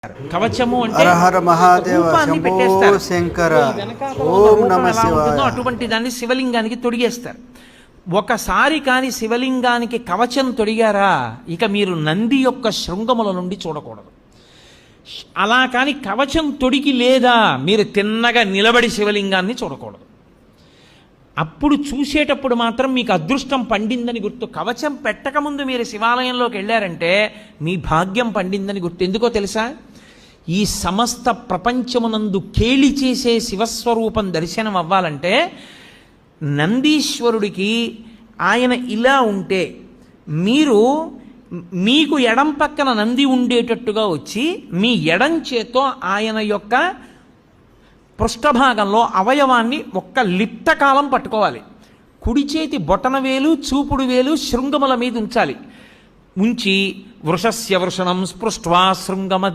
కవచము అంటే హరహర మహాదేవ రూపాన్ని శంభో పెట్టేస్తారు. శంకర ఈ వెనకాతల ఓం ఉన్న రూపం నమ ఎలా శివాయ. ఉంటుందో అటువంటి దాన్ని శివలింగానికి తొడిగేస్తారు. ఒకసారి కాని శివలింగానికి కవచం తొడిగారా ఇక మీరు నంది యొక్క శృంగముల నుండి చూడకూడదు. అలా కాని కవచం తొడిగి లేదా మీరు తిన్నగా నిలబడి శివలింగాన్ని చూడకూడదు. అప్పుడు చూసేటప్పుడు మాత్రం మీకు అదృష్టం పండిందని గుర్తు. కవచం పెట్టకముందు మీరు శివాలయంలోకి వెళ్ళారంటే మీ భాగ్యం పండిందని గుర్తు. ఎందుకో తెలుసా? ఈ సమస్త ప్రపంచమునందు కేళి చేసే శివస్వరూపం దర్శనం అవ్వాలంటే నందీశ్వరుడికి ఆయన ఇలా ఉంటే మీకు ఎడం పక్కన నంది ఉండేటట్టుగా వచ్చి మీ ఎడం చేత్తో ఆయన యొక్క పృష్ఠభాగంలో అవయవాన్ని ఒక్క లిప్తకాలం పట్టుకోవాలి. కుడి చేతి బొటన వేలు చూపుడు వేలు శృంగముల మీద ఉంచాలి. ఉంచి వృషస్య వృషణం స్పృష్ట్వా శృంగమ